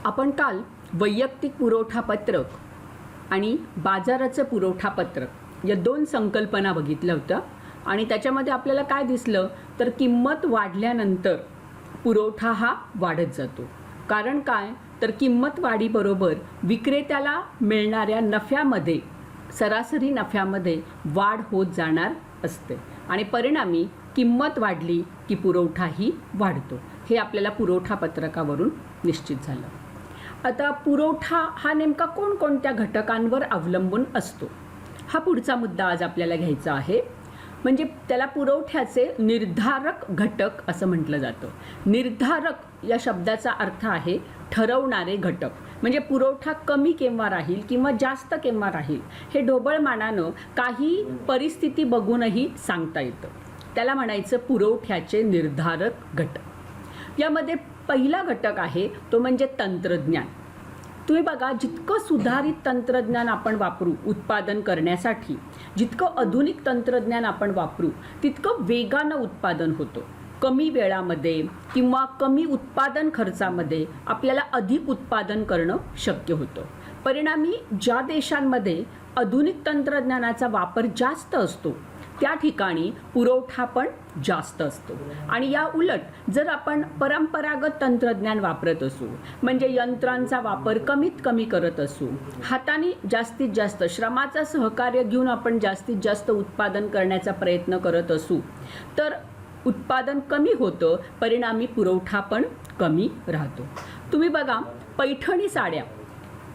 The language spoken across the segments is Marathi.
आपण काल वैयक्तिक पुरवठा पत्रक आणि बाजाराचं पुरवठा पत्रक या दोन संकल्पना बघितल्या होत्या आणि त्याच्यामध्ये आपल्याला काय दिसलं तर किंमत वाढल्यानंतर पुरवठा हा वाढत जातो. कारण काय तर किंमत वाढीबरोबर विक्रेत्याला मिळणाऱ्या नफ्यामध्ये सरासरी नफ्यामध्ये वाढ होत जाणार असते आणि परिणामी किंमत वाढली की पुरवठाही वाढतो. हे आपल्याला पुरवठा पत्रकावरून निश्चित झालं. आता पुरवठा हा नेमका कोणकोणत्या घटकांवर अवलंबून असतो हा पुढचा मुद्दा आज आपल्याला घ्यायचा आहे. म्हणजे त्याला पुरवठ्याचे निर्धारक घटक असं म्हटलं जातं. निर्धारक या शब्दाचा अर्थ आहे ठरवणारे घटक. म्हणजे पुरवठा कमी केव्हा राहील किंवा जास्त केव्हा राहील हे ढोबळमानानं काही परिस्थिती बघूनही सांगता येतं. त्याला म्हणायचं पुरवठ्याचे निर्धारक घटक. यामध्ये पहिला घटक आहे तो म्हणजे तंत्रज्ञान. तुम्ही बघा, जितकं सुधारित तंत्रज्ञान आपण वापरू उत्पादन करण्यासाठी, जितकं आधुनिक तंत्रज्ञान आपण वापरू तितकं वेगानं उत्पादन होतं. कमी वेळामध्ये किंवा कमी उत्पादन खर्चामध्ये आपल्याला अधिक उत्पादन करणं शक्य होतं. परिणामी ज्या देशांमध्ये आधुनिक तंत्रज्ञानाचा वापर जास्त असतो त्या ठिकाणी पुरवठा पण जास्त असतो. आणि या उलट जर आपण परंपरागत तंत्रज्ञान वापरत असू, म्हणजे यंत्रांचा वापर कमीत कमी करत असू, हाताने जास्तीत जास्त श्रमाचा सहकार्य घेऊन आपण जास्तीत जास्त उत्पादन करण्याचा प्रयत्न करत असू तर उत्पादन कमी होतं, परिणामी पुरवठा पण कमी राहतो. तुम्ही बघा, पैठणी साड्या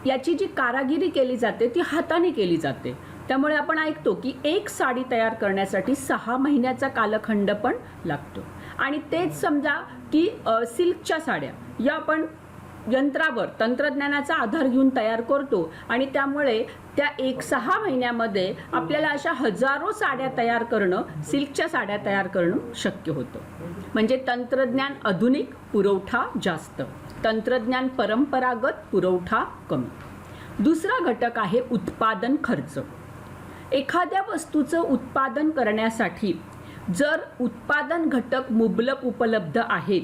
याची जी कारागिरी केली जाते ती हाताने केली जाते. त्यामुळे आपण ऐकतो की एक साडी तयार करण्यासाठी 6 महिन्याचा कालखंड पण लागतो. आणि तेच समजा की सिल्कच्या साड्या या आपण यंत्रावर तंत्रज्ञानाचा आधार घेऊन तयार करतो आणि त्यामुळे त्या 6 महिन्यामध्ये आपल्याला अशा हजारो साड्या तयार करणं, सिल्कच्या साड्या तयार करणं शक्य होतं. म्हणजे तंत्रज्ञान आधुनिक, पुरवठा जास्त. तंत्रज्ञान परंपरागत, पुरवठा कमी. दुसरा घटक आहे उत्पादन खर्च. एखाद्या वस्तूचं उत्पादन करण्यासाठी जर उत्पादन घटक मुबलक उपलब्ध आहेत,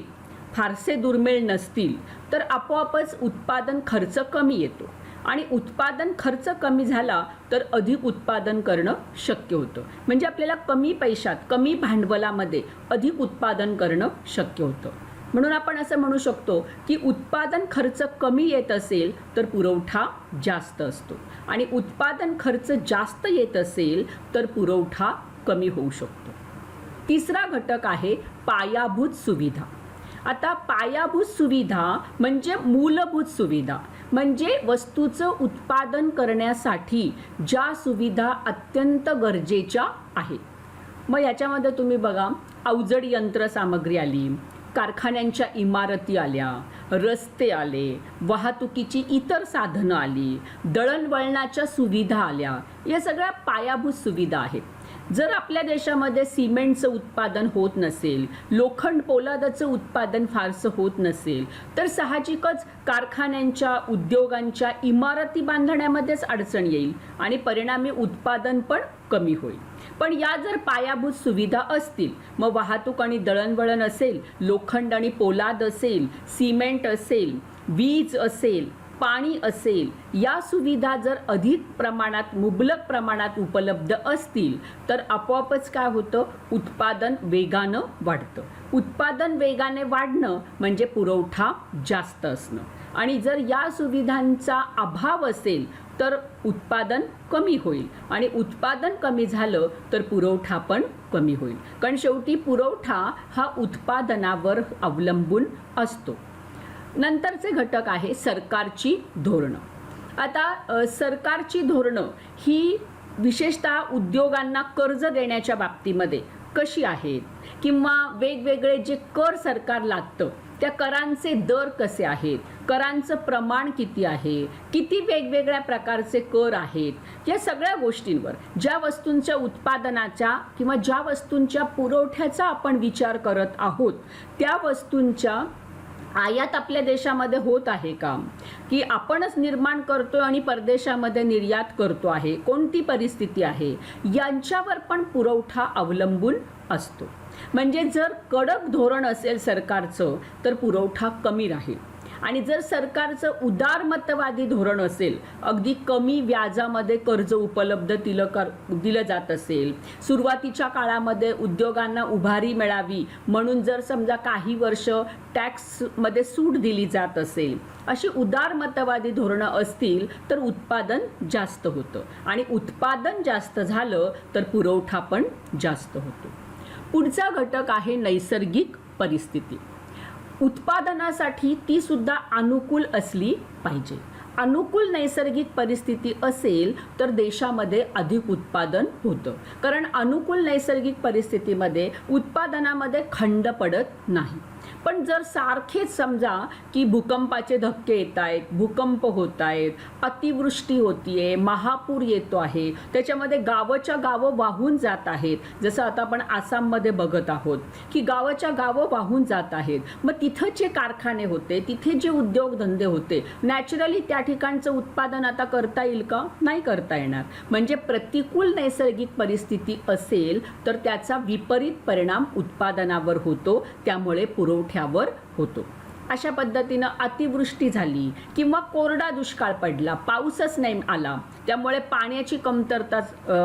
फारसे दुर्मिळ नसतील तर आपोआपच उत्पादन खर्च कमी येतो. आणि उत्पादन खर्च कमी झाला तर अधिक उत्पादन करणं शक्य होतं. म्हणजे आपल्याला कमी पैशात, कमी भांडवलामध्ये अधिक उत्पादन करणं शक्य होतं. म्हणून आपण असं म्हणू शकतो की उत्पादन खर्च कमी येत असेल तर पुरवठा जास्त असतो आणि उत्पादन खर्च जास्त येत असेल तर पुरवठा कमी होऊ शकतो. तिसरा घटक आहे पायाभूत सुविधा. आता पायाभूत सुविधा म्हणजे मूलभूत सुविधा, म्हणजे वस्तूचं उत्पादन करण्यासाठी ज्या सुविधा अत्यंत गरजेच्या आहेत. मग याच्यामध्ये तुम्ही बघा, अवजड यंत्रसामग्री आली, कारखान्यांच्या इमारती आल्या, रस्ते आले, वाहतुकीची इतर साधनं आली, दळणवळणाच्या सुविधा आल्या. या सगळ्या पायाभूत सुविधा आहेत. जर आपल्या देशामध्ये सिमेंटचं उत्पादन होत नसेल, लोखंड पोलादाचं उत्पादन फारसं होत नसेल तर साहजिकच कारखान्यांच्या, उद्योगांच्या इमारती बांधण्यामध्येच अडचण येईल आणि परिणामी उत्पादन पण कमी होईल. पण या जर पायाभूत सुविधा असतील, मग वाहतूक आणि दळणवळण असेल, लोखंड आणि पोलाद असेल, सिमेंट असेल, वीज असेल, पाणी असेल, या सुविधा जर अधिक प्रमाणात, मुबलक प्रमाणात उपलब्ध असतील तर आपोआपच काय होतं, उत्पादन वेगानं वाढतं. उत्पादन वेगाने वाढणं म्हणजे पुरवठा जास्त असणं. आणि जर या सुविधांचा अभाव असेल तर उत्पादन कमी होईल आणि उत्पादन कमी झालं तर पुरवठा पण कमी होईल. कारण शेवटी पुरवठा हा उत्पादनावर अवलंबून असतो. नंतरचे घटक आहे सरकारची धोरणं. आता सरकारची धोरणं ही विशेषतः उद्योगांना कर्ज देण्याच्या बाबतीमध्ये कशी आहेत किंवा वेगवेगळे जे कर सरकार लागतं त्या करांचे दर कसे आहेत, करांचं प्रमाण किती आहे, किती वेगवेगळ्या प्रकारचे कर आहेत, या सगळ्या गोष्टींवर, ज्या वस्तूंच्या उत्पादनाच्या किंवा ज्या वस्तूंच्या पुरवठ्याचा आपण विचार करत आहोत त्या वस्तूंच्या आयात आपल्या देशामध्ये होत आहे का, की आपणच निर्माण करतोय आणि परदेशामध्ये निर्यात करतो आहे, कोणती परिस्थिती आहे, यांच्यावर पण पुरवठा अवलंबून असतो. म्हणजे जर कडक धोरण असेल सरकारचं तर पुरवठा कमी राहील आणि जर सरकारचं उदारमतवादी धोरण असेल, अगदी कमी व्याजामध्ये कर्ज उपलब्ध दिलं जात असेल, सुरुवातीच्या काळामध्ये उद्योगांना उभारी मिळावी म्हणून जर समजा काही वर्ष टॅक्समध्ये सूट दिली जात असेल, अशी उदारमतवादी धोरणं असतील तर उत्पादन जास्त होतं आणि उत्पादन जास्त झालं तर पुरवठा पण जास्त होतो. पुढचा घटक आहे नैसर्गिक परिस्थिती. उत्पादनासाठी ती सुद्धा अनुकूल असली पाहिजे. अनुकूल नैसर्गिक परिस्थिती असेल तर देशामध्ये अधिक उत्पादन होतं, कारण अनुकूल नैसर्गिक परिस्थितीमध्ये उत्पादनामध्ये खंड पडत नाही. पण जर सारखेच समजा की भूकंपाचे धक्के येत आहेत, भूकंप होत आहेत, अतिवृष्टी होतीये, महापूर येतो आहे, त्याच्यामध्ये गावाच्या गावं वाहून जात आहेत, जसं आता आपण आसाममध्ये बघत आहोत की गावाच्या गावं वाहून जात आहेत, मग तिथं जे कारखाने होते, तिथे जे उद्योगधंदे होते, नॅचरली त्या ठिकाणचं उत्पादन आता करता येईल का? नाही करता येणार. म्हणजे प्रतिकूल नैसर्गिक परिस्थिती असेल तर त्याचा विपरीत परिणाम उत्पादनावर होतो, त्यामुळे पुरवठ्यावर होतो. अशा पद्धतीनं अतिवृष्टी झाली किंवा कोरडा दुष्काळ पडला, पाऊसच नाही आला, त्यामुळे पाण्याची कमतरता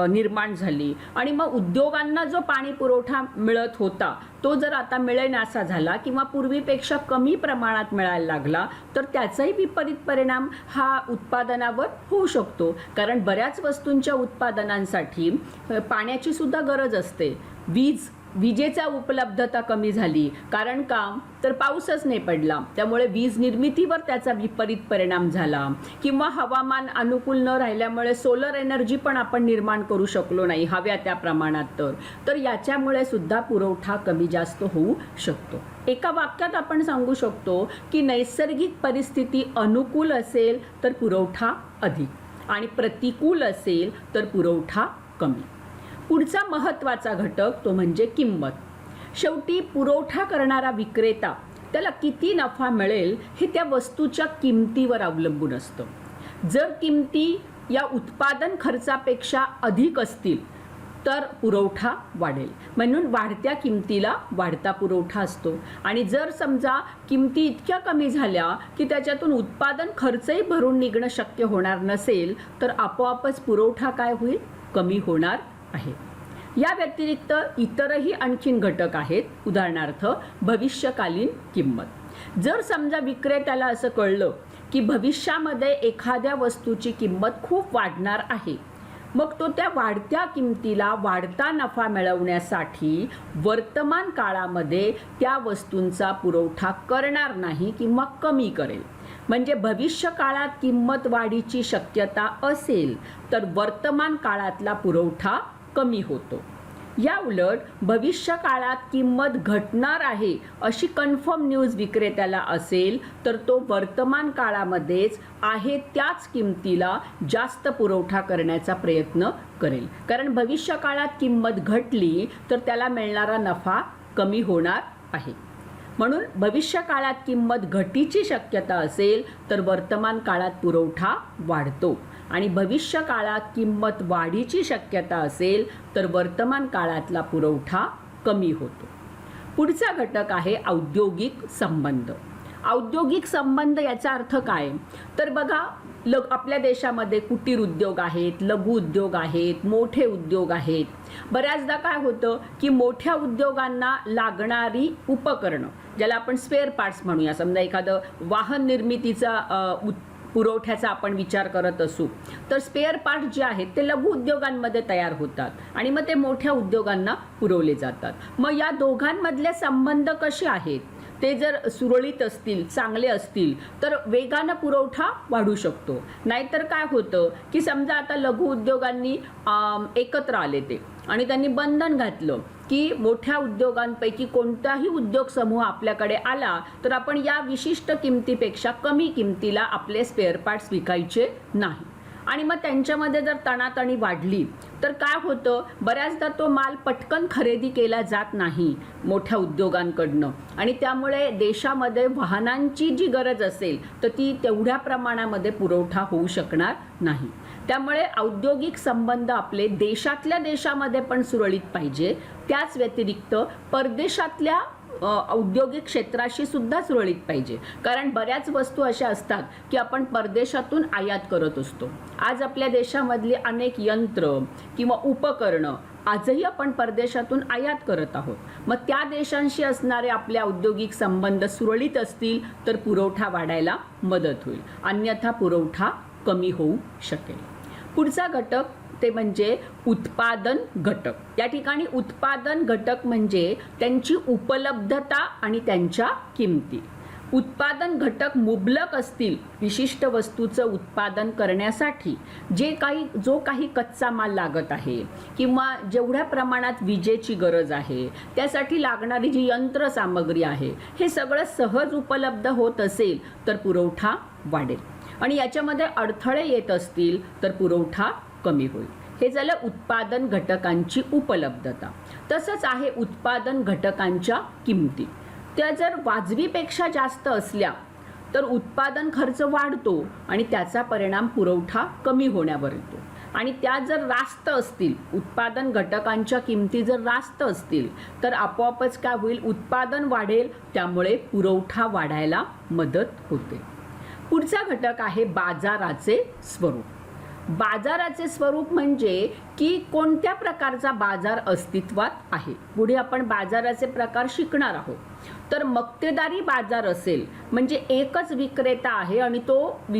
निर्माण झाली आणि मग उद्योगांना जो पाणी पुरवठा मिळत होता तो जर आता मिळेनासा झाला किंवा पूर्वीपेक्षा कमी प्रमाणात मिळायला लागला तर त्याचाही विपरीत परिणाम हा उत्पादनावर होऊ शकतो. कारण बऱ्याच वस्तूंच्या उत्पादनांसाठी पाण्याची सुद्धा गरज असते. विजेचा उपलब्धता कमी झाली, कारण का तर पाऊसच नाही पडला, त्यामुळे वीज निर्मितीवर त्याचा विपरीत परिणाम झाला. किंवा हवामान अनुकूल न राहिल्यामुळे सोलर एनर्जी पण आपण निर्माण करू शकलो नाही हव्या त्या प्रमाणात, तर याच्यामुळे सुद्धा पुरवठा कमी जास्त होऊ शकतो. एका वाक्यात आपण सांगू शकतो की नैसर्गिक परिस्थिती अनुकूल असेल तर पुरवठा अधिक आणि प्रतिकूल असेल तर पुरवठा कमी. पुढचा महत्त्वाचा घटक तो म्हणजे किंमत. शेवटी पुरवठा करणारा विक्रेता त्याला किती नफा मिळेल हे त्या वस्तूच्या किमतीवर अवलंबून असतं. जर किमती या उत्पादन खर्चापेक्षा अधिक असतील तर पुरवठा वाढेल, म्हणून वाढत्या किमतीला वाढता पुरवठा असतो. आणि जर समजा किमती इतक्या कमी झाल्या की त्याच्यातून उत्पादन खर्चही भरून निघणं शक्य होणार नसेल तर आपोआपच पुरवठा काय होईल? कमी होणार आहे. या व्यतिरिक्त इतरही आणखीन घटक आहेत. उदाहरणार्थ भविष्यकालीन किंमत. जर समजा विक्रेत्याला असं कळलं की भविष्यामध्ये एखाद्या वस्तूची किंमत खूप वाढणार आहे, मग तो त्या वाढत्या किमतीला वाढता नफा मिळवण्यासाठी वर्तमान काळामध्ये त्या वस्तूंचा पुरवठा करणार नाही किंवा कमी करेल. म्हणजे भविष्य काळात किंमत वाढीची शक्यता असेल तर वर्तमान काळातला पुरवठा कमी होतो. या उलट भविष्य काळात किंमत घटणार आहे अशी कन्फर्म न्यूज विक्रेत्याला असेल तर तो वर्तमान काळामध्येच आहे त्याच किमतीला जास्त पुरवठा करण्याचा प्रयत्न करेल. कारण भविष्य काळात किंमत घटली तर त्याला मिळणारा नफा कमी होणार आहे. म्हणून भविष्य काळात किंमत घटीची शक्यता असेल तर वर्तमान काळात पुरवठा वाढतो आणि भविष्य काळात किंमत वाढीची शक्यता असेल तर वर्तमान काळातला पुरवठा कमी होतो. पुढचा घटक आहे औद्योगिक संबंध. औद्योगिक संबंध याचा अर्थ काय? तर बघा, आपल्या देशामध्ये कुटीर उद्योग आहेत, लघु उद्योग आहेत, मोठे उद्योग आहेत. बऱ्याचदा काय होतं की मोठ्या उद्योगांना लागणारी उपकरणं, ज्याला आपण स्पेअर पार्ट्स म्हणूया, समजा एखादं वाहन निर्मितीचा पुरवठ्याचा आपण विचार करत असू तर स्पेअर पार्ट्स जे आहेत ते लघु उद्योगांमध्ये तयार होतात आणि मग ते मोठ्या उद्योगांना पुरवले जातात. मग या दोघांमधले संबंध कसे आहेत? ते जर सुरळीत असतील, चांगले असतील तर वेगानं पुरवठा वाढू शकतो. नाहीतर काय होतं की समजा आता लघु उद्योगांनी एकत्र आले ते आणि त्यांनी बंधन घातलं की मोठ्या उद्योगांपैकी कोणताही उद्योग समूह आपल्याकडे आला तर आपण या विशिष्ट किमतीपेक्षा कमी किमतीला आपले स्पेअर पार्ट्स विकायचे नाही. आणि मग त्यांच्यामध्ये जर तणातणी वाढली तर काय होतं, बऱ्याचदा तो माल पटकन खरेदी केला जात नाही मोठ्या उद्योगांकडनं आणि त्यामुळे देशामध्ये वाहनांची जी गरज असेल तर ती तेवढ्या प्रमाणामध्ये पुरवठा होऊ शकणार नाही. त्यामुळे औद्योगिक संबंध आपले देशातल्या देशामध्ये पण सुरळीत पाहिजे. त्याच व्यतिरिक्त परदेशातल्या औद्योगिक क्षेत्राशी सुद्धा सुरळीत पाहिजे. कारण बऱ्याच वस्तू अशा असतात की आपण परदेशातून आयात करत असतो. आज आपल्या देशामधली अनेक यंत्र किंवा उपकरणं आजही आपण परदेशातून आयात करत आहोत. मग त्या देशांशी असणारे आपले औद्योगिक संबंध सुरळीत असतील तर पुरवठा वाढायला मदत होईल, अन्यथा पुरवठा कमी होऊ शकेल. पुढचा घटक ते म्हणजे उत्पादन घटक. या ठिकाणी उत्पादन घटक म्हणजे त्यांची उपलब्धता आणि त्यांच्या किमती. उत्पादन घटक मुबलक असतील विशिष्ट वस्तूचं उत्पादन करण्यासाठी जो काही कच्चा माल लागत आहे किंवा जेवढ्या प्रमाणात विजेची गरज आहे त्यासाठी लागणारी जी यंत्रसामग्री आहे हे सगळं सहज उपलब्ध होत असेल तर पुरवठा वाढेल आणि याच्यामध्ये अडथळे येत असतील तर पुरवठा कमी होईल. हे झालं उत्पादन घटकांची उपलब्धता. तसंच आहे उत्पादन घटकांच्या किमती. त्या जर वाजवीपेक्षा जास्त असल्या तर उत्पादन खर्च वाढतो आणि त्याचा परिणाम पुरवठा कमी होण्यावर येतो. आणि त्या जर रास्त असतील, उत्पादन घटकांच्या किमती जर रास्त असतील तर आपोआपच काय होईल, उत्पादन वाढेल, त्यामुळे पुरवठा वाढायला मदत होते. पुढचा घटक आहे बाजाराचे स्वरूप. बाजाराचे स्वरूप म्हणजे की कोणत्या प्रकारचा बाजार अस्तित्वात आहे. पुढे आपण बाजाराचे प्रकार शिकणार आहोत. तर मक्तेदारी बाजार असेल म्हणजे एकच विक्रेता आहे आणि तो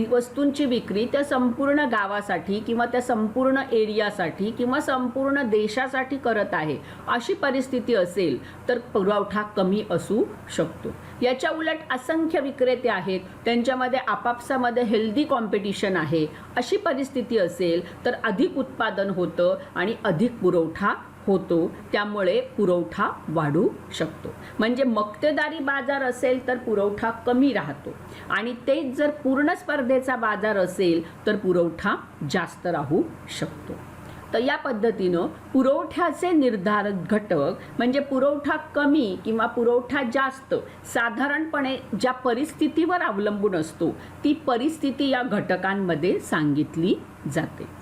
वस्तूंची विक्री त्या संपूर्ण गावासाठी किंवा त्या संपूर्ण एरियासाठी किंवा संपूर्ण देशासाठी करत आहे, अशी परिस्थिती असेल तर पुरवठा कमी असू शकतो. याच्या उलट असंख्य विक्रेते आहेत, त्यांच्यामध्ये आपापसामध्ये हेल्दी कॉम्पिटिशन आहे, अशी परिस्थिती असेल तर अधिक उत्पादन होतं आणि अधिक पुरवठा होतो, त्यामुळे पुरवठा वाढू शकतो. म्हणजे मक्तेदारी बाजार असेल तर पुरवठा कमी राहतो आणि तेच जर पूर्ण स्पर्धेचा बाजार असेल तर पुरवठा जास्त राहू शकतो. तर या पद्धतीनं पुरवठ्याचे निर्धारक घटक म्हणजे पुरवठा कमी किंवा पुरवठा जास्त साधारणपणे ज्या परिस्थितीवर अवलंबून असतो ती परिस्थिती या घटकांमध्ये सांगितली जाते.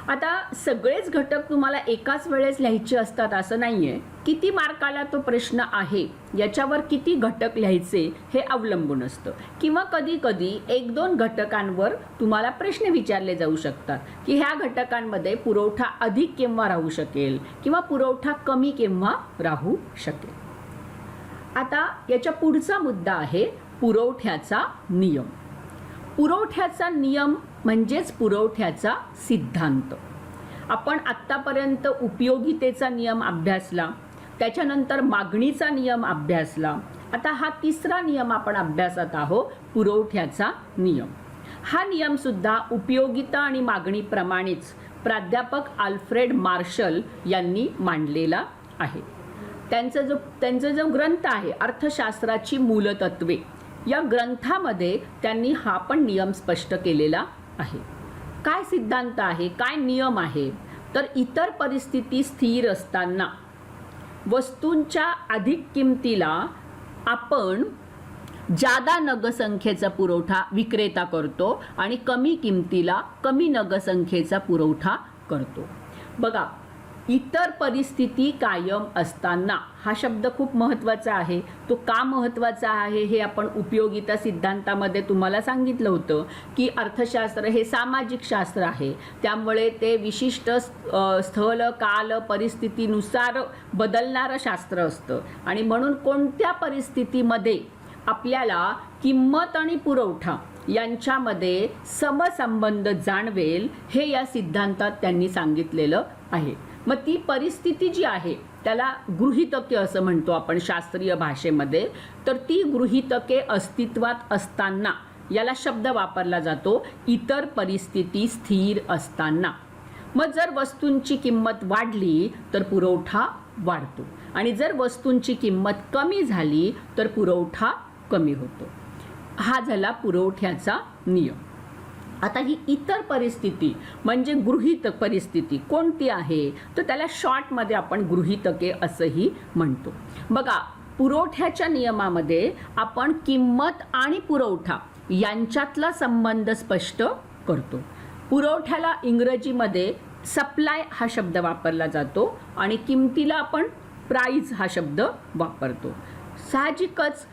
आता सगळेच घटक तुम्हाला एकाच वेळेस लिहायचे असतात असं नाही आहे. किती मार्काला तो प्रश्न आहे याच्यावर किती घटक लिहायचे हे अवलंबून असतं. किंवा कधी कधी एक दोन घटकांवर तुम्हाला प्रश्न विचारले जाऊ शकतात की ह्या घटकांमध्ये पुरवठा अधिक केव्हा राहू शकेल किंवा पुरवठा कमी केव्हा राहू शकेल. आता याच्या पुढचा मुद्दा आहे पुरवठ्याचा नियम. पुरवठ्याचा नियम म्हणजेच पुरवठ्याचा सिद्धांत. आपण आत्तापर्यंत उपयोगितेचा नियम अभ्यासला, त्याच्यानंतर मागणीचा नियम अभ्यासला. आता हा तिसरा नियम आपण अभ्यासत आहोत, पुरवठ्याचा नियम. हा नियमसुद्धा उपयोगिता आणि मागणीप्रमाणेच प्राध्यापक आल्फ्रेड मार्शल यांनी मांडलेला आहे. त्यांचा जो ग्रंथ आहे अर्थशास्त्राची मूलतत्वे, या ग्रंथामध्ये त्यांनी हा पण नियम स्पष्ट केलेला आहे. काय सिद्धांत आहे, काय नियम आहे, तर इतर परिस्थिती स्थिर असताना वस्तूंच्या अधिक किमतीला आपण जादा नगसंख्येचा पुरवठा विक्रेता करतो आणि कमी किमतीला कमी नगसंख्येचा पुरवठा करतो. बघा, इतर परिस्थिती कायम असताना हा शब्द खूप महत्त्वाचा आहे. तो का महत्त्वाचा आहे हे आपण उपयोगिता सिद्धांतामध्ये तुम्हाला सांगितलं होतं की अर्थशास्त्र हे सामाजिक शास्त्र आहे, त्यामुळे ते विशिष्ट स्थल काल परिस्थितीनुसार बदलणारं शास्त्र असतं आणि म्हणून कोणत्या परिस्थितीमध्ये आपल्याला किंमत आणि पुरवठा यांच्यामध्ये समसंबंध जाणवेल हे या सिद्धांतात त्यांनी सांगितलेलं आहे. मग ती परिस्थिती जी आहे त्याला गृहीतके असं म्हणतो आपण शास्त्रीय भाषेमध्ये. तर ती गृहीतके अस्तित्वात असताना याला शब्द वापरला जातो इतर परिस्थिती स्थिर असताना. मग जर वस्तूंची किंमत वाढली तर पुरवठा वाढतो आणि जर वस्तूंची किंमत कमी झाली तर पुरवठा कमी होतो. हा झाला पुरवठ्याचा नियम. आता ही इतर परिस्थिती म्हणजे गृहीतक परिस्थिती कोणती आहे तर त्याला शॉर्टमध्ये आपण गृहीतके असंही म्हणतो. बघा, पुरवठ्याच्या नियमामध्ये आपण किंमत आणि पुरवठा यांच्यातला संबंध स्पष्ट करतो. पुरवठ्याला इंग्रजीमध्ये सप्लाय हा शब्द वापरला जातो आणि किमतीला आपण प्राईस हा शब्द वापरतो. साहजिकच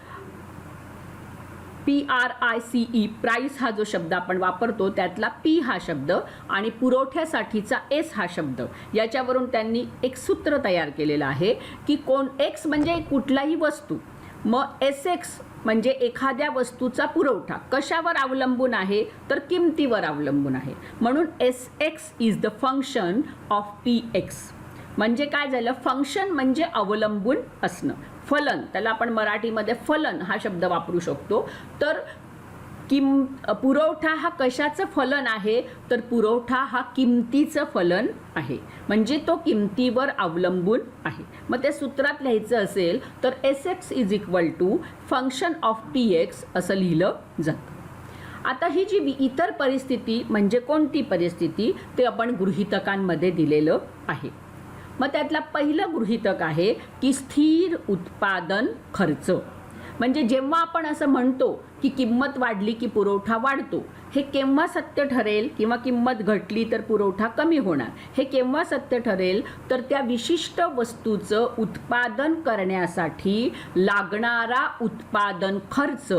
PRICE प्राईस हा जो शब्द आपण वापरतो त्यातला P हा शब्द आणि पुरवठ्यासाठीचा S हा शब्द, याच्यावरून त्यांनी एक सूत्र तयार केलेलं आहे की X म्हणजे कुठलाही वस्तू, मग SX म्हणजे एखाद्या वस्तूचा पुरवठा कशावर अवलंबून आहे, तर किमतीवर अवलंबून आहे. म्हणून SX is the function of PX. म्हणजे काय झालं, फंक्शन म्हणजे अवलंबून असणं, फलन, त्याला आपण मराठीमध्ये फलन हा शब्द वापरू शकतो. तर पुरवठा हा कशाचं फलन आहे, तर पुरवठा हा किमतीचं फलन आहे, म्हणजे तो किमतीवर अवलंबून आहे. मग ते सूत्रात लिहायचं असेल तर SX is equal to function of PX असं लिहिलं जातं. आता ही जी इतर परिस्थिती म्हणजे कोणती परिस्थिती, ते आपण गृहीतकांमध्ये दिलेलं आहे. मग त्यातला पहिलं गृहीतक आहे की स्थिर उत्पादन खर्च. म्हणजे जेव्हा आपण असं म्हणतो की किंमत वाढली की पुरवठा वाढतो, हे केव्हा सत्य ठरेल, किंवा किंमत घटली तर पुरवठा कमी होणार, हे केव्हा सत्य ठरेल, तर त्या विशिष्ट वस्तूचं उत्पादन करण्यासाठी लागणारा उत्पादन खर्च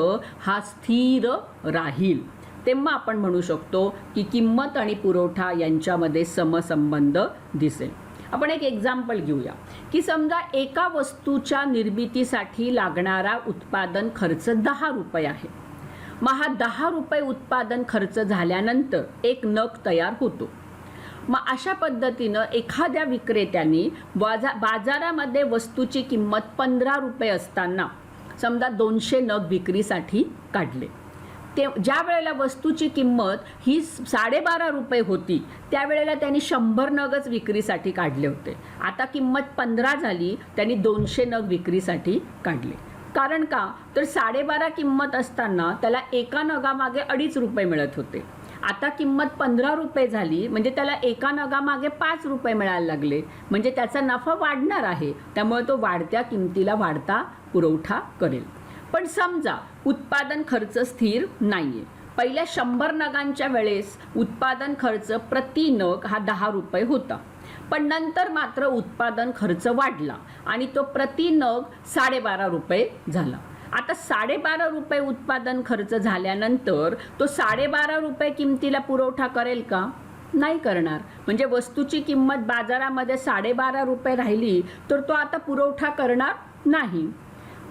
हा स्थिर राहील. तेव्हा आपण म्हणू शकतो की किंमत आणि पुरवठा यांच्यामध्ये समसंबंध दिसेल. आपण एक एक्झाम्पल घेऊया की समजा एका वस्तूच्या निर्मितीसाठी लागणारा उत्पादन खर्च 10 रुपये आहे. मग हा 10 रुपये उत्पादन खर्च झाल्यानंतर एक नग तयार होतो. मग अशा पद्धतीनं एखाद्या विक्रेत्याने बाजारामध्ये वस्तूची किंमत 15 रुपये असताना समजा 200 नग विक्रीसाठी काढले. ते ज्या वेळेला वस्तूची किंमत ही 12.5 रुपये होती, त्यावेळेला त्यांनी 100 नगच विक्रीसाठी काढले होते. आता किंमत 15 झाली, त्यांनी 200 नग विक्रीसाठी काढले. कारण का, तर 12.5 किंमत असताना त्याला एका नगामागे 2.5 रुपये मिळत होते. आता किंमत 15 रुपये झाली, म्हणजे त्याला एका नगामागे 5 रुपये मिळायला लागले, म्हणजे त्याचा नफा वाढणार आहे. त्यामुळे तो वाढत्या किमतीला वाढता पुरवठा करेल. पण समजा उत्पादन खर्च स्थिर नाहीये. पहिल्या 100 नगांच्या वेळेस उत्पादन खर्च प्रति नग हा 10 रुपये होता, पण नंतर मात्र उत्पादन खर्च वाढला आणि तो प्रति नग 12.5 रुपये झाला. आता 12.5 रुपये उत्पादन खर्च झाल्यानंतर तो 12.5 रुपये किमतीला पुरवठा करेल का? नाही करणार. म्हणजे वस्तूची किंमत बाजारामध्ये 12.5 रुपये राहिली तर तो आता पुरवठा करणार नाही.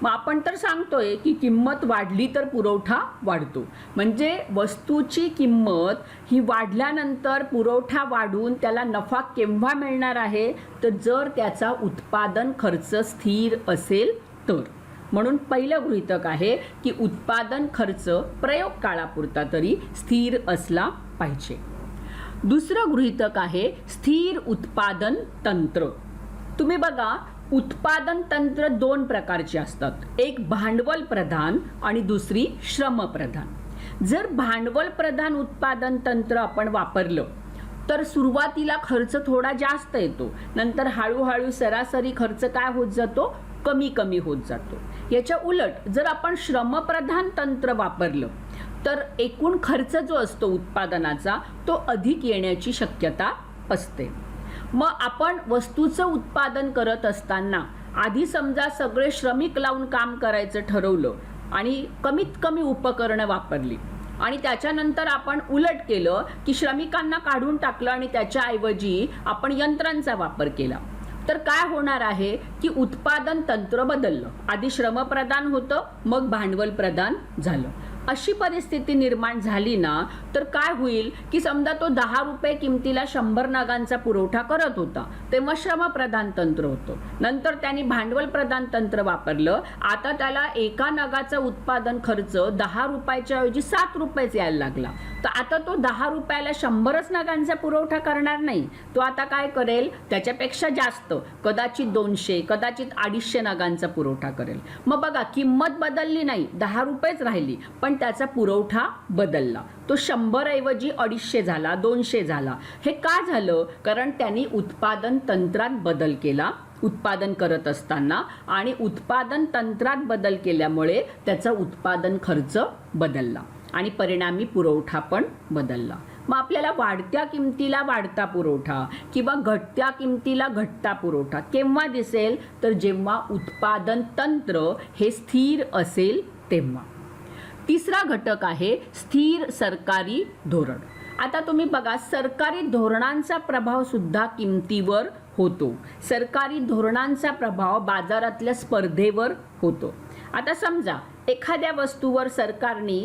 मग आपण तर सांगतोय की किंमत वाढली तर पुरवठा वाढतो. म्हणजे वस्तूची किंमत ही वाढल्यानंतर पुरवठा वाढून त्याला नफा केव्हा मिळणार आहे, तर जर त्याचा उत्पादन खर्च स्थिर असेल तर. म्हणून पहिलं गृहीतक आहे की उत्पादन खर्च प्रयोग काळापुरता तरी स्थिर असला पाहिजे. दुसरं गृहीतक आहे स्थिर उत्पादन तंत्र. तुम्ही बघा, उत्पादन तंत्र 2 प्रकारची असतात, एक भांडवल प्रधान आणि दुसरी श्रम प्रधान. जर भांडवल प्रधान उत्पादन तंत्र आपण वापरलं तर सुरुवातीला खर्च थोडा जास्त येतो, नंतर हळूहळू सरासरी खर्च काय होत जातो, कमी कमी होत जातो. याच्या उलट जर आपण श्रमप्रधान तंत्र वापरलं तर एकूण खर्च जो असतो उत्पादनाचा तो अधिक येण्याची शक्यता असते. मग आपण वस्तूचं उत्पादन करत असताना आधी समजा सगळे श्रमिक लावून काम करायचं ठरवलं आणि कमीत कमी उपकरणं वापरली, आणि त्याच्यानंतर आपण उलट केलं की श्रमिकांना काढून टाकलं आणि त्याच्याऐवजी आपण यंत्रांचा वापर केला, तर काय होणार आहे की उत्पादन तंत्र बदललं. आधी श्रमप्रधान होतं, मग भांडवल प्रधान झालं. अशी परिस्थिती निर्माण झाली ना तर काय होईल की समजा तो 10 रुपये किमतीला 100 नगांचा पुरवठा करत होता, तेव्हा श्रमप्रधान तंत्र होतं. नंतर त्यांनी भांडवल प्रधान तंत्र वापरलं. आता त्याला एका नगाचा उत्पादन खर्च 10 रुपयाच्या ऐवजी 7 रुपयेच यायला लागला. तर आता तो 10 रुपयाला 100च नगांचा पुरवठा करणार नाही, तो आता काय करेल, त्याच्यापेक्षा जास्त, कदाचित 200, कदाचित 250 नगांचा पुरवठा करेल. मग बघा, किंमत बदलली नाही, 10 रुपयेच राहिली, पण त्याचा पुरवठा बदलला. तो 100 ऐवजी 250 झाला, 200 झाला. हे का झालं? कारण त्यांनी उत्पादन तंत्रात बदल केला उत्पादन करत असताना, आणि उत्पादन तंत्रात बदल केल्यामुळे त्याचा उत्पादन खर्च बदलला आणि परिणामी पुरवठा पण बदलला. मग आपल्याला वाढत्या किमतीला वाढता पुरवठा किंवा घटत्या किमतीला घटता पुरवठा केव्हा दिसेल, तर जेव्हा उत्पादन तंत्र हे स्थिर असेल तेव्हा. तिसरा घटक आहे स्थिर सरकारी धोरण. आता तुम्ही बघा, सरकारी धोरणांचा प्रभाव सुद्धा किमतीवर होतो. सरकारी धोरणांचा प्रभाव बाजारातल्या स्पर्धेवर होतो. आता समजा एखाद्या वस्तूवर सरकारने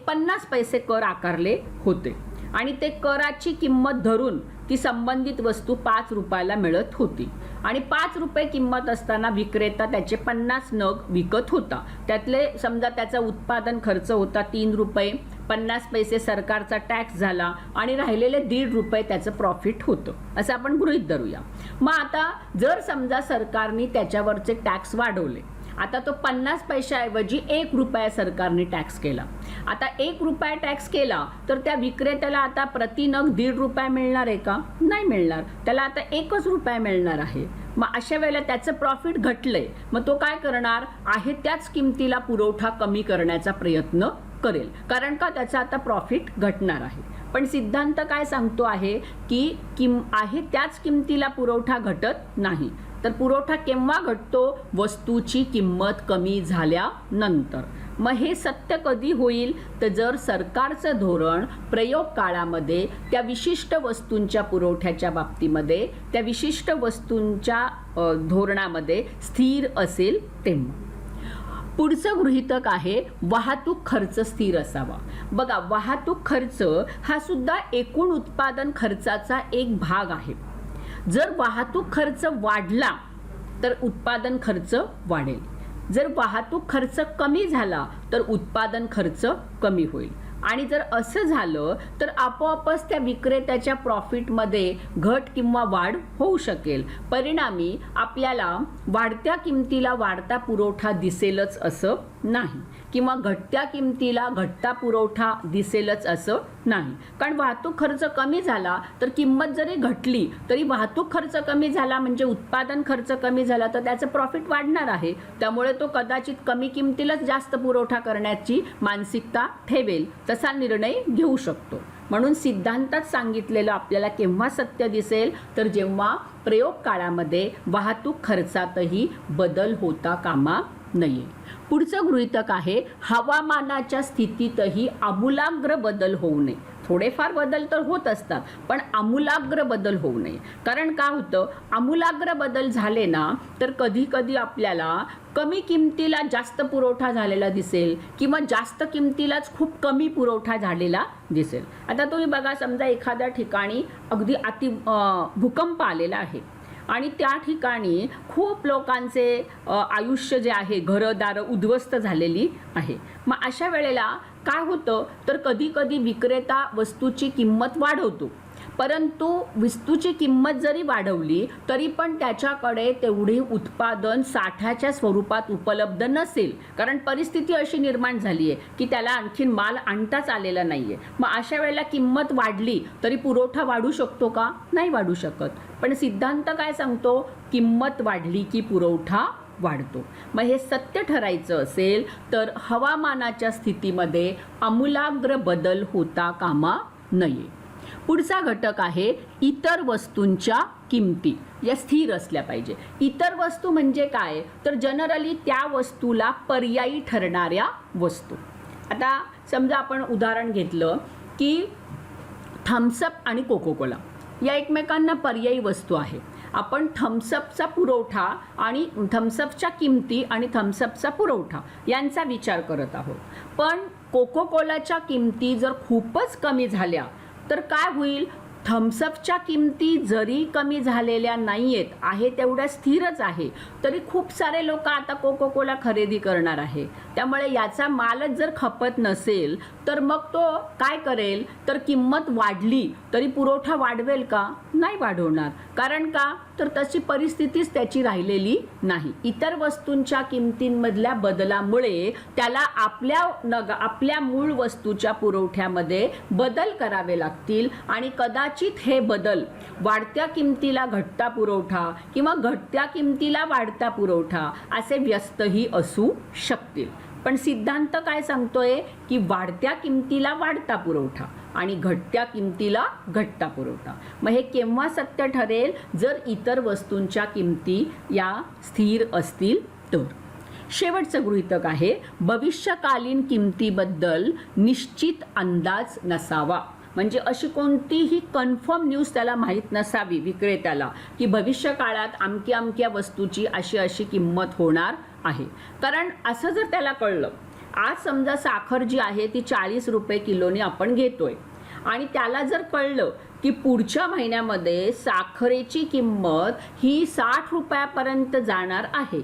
50 पैसे कर आकारले होते आणि ते कराची किंमत धरून ती संबंधित वस्तू 5 रुपयाला मिळत होती आणि 5 रुपये किंमत असताना विक्रेता त्याचे 50 नग विकत होता. त्यातले समजा त्याचा उत्पादन खर्च होता 3 रुपये, 50 पैसे सरकारचा टॅक्स झाला आणि राहिलेले 1.5 रुपये त्याचं प्रॉफिट होतं, असं आपण गृहीत धरूया. मग आता जर समजा सरकारने त्याच्यावरचे टॅक्स वाढवले, आता तो 50 पैशाऐवजी 1 रुपया सरकारने टॅक्स केला. आता 1 रुपया टॅक्स केला तर त्या विक्रेत्याला आता प्रति नग 1.5 रुपये मिळणार आहे का? नाही मिळणार. त्याला आता 1 रुपया मिळणार आहे. मग अशा वेळेला त्याचं प्रॉफिट घटलंय. मग तो काय करणार आहे, त्याच किमतीला पुरवठा कमी करण्याचा प्रयत्न करेल, कारण का त्याचा आता प्रॉफिट घटणार आहे. पण सिद्धांत काय सांगतो आहे की आहे त्याच किमतीला पुरवठा घटत नाही. तर पुरवठा केव्हा घटतो? वस्तूची किंमत कमी झाल्यानंतर. मग हे सत्य कधी होईल, तर जर सरकारचं धोरण प्रयोग काळामध्ये त्या विशिष्ट वस्तूंच्या पुरवठ्याच्या बाबतीमध्ये, त्या विशिष्ट वस्तूंच्या धोरणामध्ये स्थिर असेल तेव्हा. पुढचं गृहीतक आहे वाहतूक खर्च स्थिर असावा. बघा, वाहतूक खर्च हा सुद्धा एकूण उत्पादन खर्चाचा एक भाग आहे. जर वाहतूक खर्च वाढला तर उत्पादन खर्च वाढेल. जर वाहतूक खर्च कमी झाला तर उत्पादन खर्च कमी होईल. आणि जर असं झालं तर आपोआपच त्या विक्रेत्याच्या प्रॉफिटमध्ये घट किंवा वाढ होऊ शकेल. परिणामी आपल्याला वाढत्या किमतीला वाढता पुरवठा दिसेलच असं नाही किंवा घटत्या किमतीला घटता पुरवठा दिसेलच असं नाही. कारण वाहतूक खर्च कमी झाला तर किंमत जरी घटली तरी वाहतूक खर्च कमी झाला म्हणजे उत्पादन खर्च कमी झाला तर त्याचं प्रॉफिट वाढणार आहे. त्यामुळे तो कदाचित कमी किमतीलाच जास्त पुरवठा करण्याची मानसिकता ठेवेल, तसा निर्णय घेऊ शकतो. म्हणून सिद्धांतात सांगितलेलं आपल्याला केव्हा सत्य दिसेल, तर जेव्हा प्रयोग काळामध्ये वाहतूक खर्चातही बदल होता कामा नये. पुढचं गृहीतक आहे हवामानाच्या स्थितीतही आमूलाग्र बदल होऊ नये. थोडेफार बदल तर होत असतात पण आमूलाग्र बदल होऊ नये. कारण काय होतं, आमूलाग्र बदल झाले ना तर कधी कधी आपल्याला कमी किमतीला जास्त पुरवठा झालेला दिसेल किंवा जास्त किमतीलाच खूप कमी पुरवठा झालेला दिसेल. आता तुम्ही बघा, समजा एखाद्या ठिकाणी अगदी भूकंप आलेला आहे आणि त्या ठिकाणी खूप लोकांचे आयुष्य जे आहे, घरदारं उद्ध्वस्त झालेली आहे. मग अशा वेळेला काय होतं, तर कधी कधी विक्रेता वस्तूची किंमत वाढवतो, परंतु वस्तूची किंमत जरी वाढवली तरी पण त्याच्याकडे तेवढे उत्पादन साठ्याच्या स्वरूपात उपलब्ध नसेल. कारण परिस्थिती अशी निर्माण झाली आहे की त्याला आणखीन माल आणताच आलेला नाही आहे. मग अशा वेळेला किंमत वाढली तरी पुरवठा वाढू शकतो का? नाही वाढू शकत. पण सिद्धांत काय सांगतो, किंमत वाढली की पुरवठा वाढतो. मग हे सत्य ठरायचं असेल तर हवामानाच्या स्थितीमध्ये आमूलाग्र बदल होता कामा नये. पुढचा घटक आहे इतर वस्तूंच्या किमती या स्थिर असल्या पाहिजे. इतर वस्तू म्हणजे काय, तर जनरली त्या वस्तूला पर्यायी ठरणाऱ्या वस्तू. आता समजा आपण उदाहरण घेतलं की थम्सअप आणि कोकोकोला या एकमेकांना पर्यायी वस्तू आहे. आपण थम्सअपचा पुरवठा आणि थम्सअपच्या किमती आणि थम्सअपचा पुरवठा यांचा विचार करत आहोत. पण कोकोकोलाच्या किमती जर खूपच कमी झाल्या तर काय होईल, थम्सअपच्या किमती जरी कमी झालेल्या नाही आहेत, आहे तेवढ्या स्थिरच आहे, तरी खूप सारे लोक आता कोकोकोला खरेदी करणार आहे. त्यामुळे याचा मालच जर खपत नसेल तर मग तो काय करेल, तर किंमत वाढली तरी पुरवठा वाढवेल का? नाही वाढवणार. कारण का, तर तशी परिस्थितीच त्याची राहिलेली नाही. इतर वस्तूंच्या किमतींमधल्या बदलामुळे त्याला आपल्या मूळ वस्तूच्या पुरवठ्यामध्ये बदल करावे लागतील आणि कदाचित हे बदल वाढत्या किमतीला घटता पुरवठा किंवा घटत्या किमतीला वाढता पुरवठा असे व्यस्तही असू शकतील. पण सिद्धांत काय सांगतोय की वाढत्या किमतीला वाढता पुरवठा आणि घटत्या किमतीला घटता पुरवठा. मग हे केव्हा सत्य ठरेल? जर इतर वस्तूंच्या किमती या स्थिर असतील तर. शेवटचं गृहीतक आहे भविष्यकालीन किमतीबद्दल निश्चित अंदाज नसावा. म्हणजे अशी कोणतीही कन्फर्म न्यूज त्याला माहीत नसावी विक्रेत्याला की भविष्य काळात अमक्या अमक्या वस्तूची अशी अशी किंमत होणार आहे. कारण असं जर त्याला कळलं, आज समजा साखर जी आहे ती 40 रुपये किलोने आपण घेतोय आणि त्याला जर कळलं की पुढच्या महिन्यामध्ये साखरेची किंमत ही 60 रुपयापर्यंत जाणार आहे,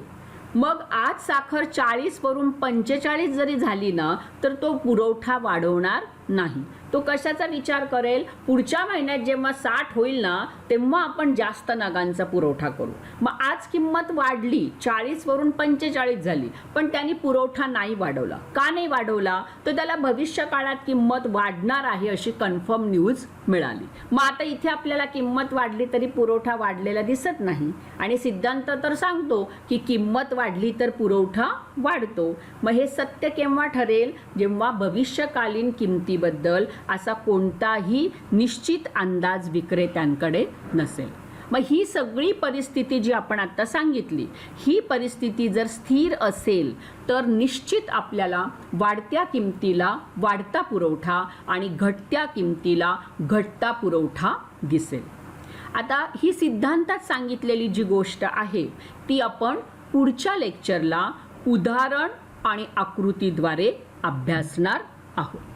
मग आज साखर 40 वरून 45 जरी झाली ना तर तो पुरवठा वाढवणार नाही. तो कशाचा विचार करेल? पुढच्या महिन्यात जेव्हा 60 होईल ना तेव्हा आपण जास्त नगांचा पुरवठा करू. मग आज किंमत वाढली, 40 वरून 45 झाली, पण त्यांनी पुरवठा नाही वाढवला. का नाही वाढवला? तर त्याला भविष्य काळात किंमत वाढणार आहे अशी कन्फर्म न्यूज मिळाली. मग आता इथे आपल्याला किंमत वाढली तरी पुरवठा वाढलेला दिसत नाही आणि सिद्धांत तर सांगतो की किंमत वाढली तर पुरवठा वाढतो. मग हे सत्य केव्हा ठरेल? जेव्हा भविष्यकालीन किमतीबद्दल असा कोणताही निश्चित अंदाज विक्रेत्यांकडे नसेल. मग ही सगळी परिस्थिती जी आपण आता सांगितली, ही परिस्थिती जर स्थिर असेल तर निश्चित आपल्याला वाढत्या किमतीला वाढता पुरवठा आणि घटत्या किमतीला घटता पुरवठा दिसेल. आता ही सिद्धांतात सांगितलेली जी गोष्ट आहे ती आपण पुढच्या लेक्चरला उदाहरण आणि आकृतीद्वारे अभ्यासणार आहोत.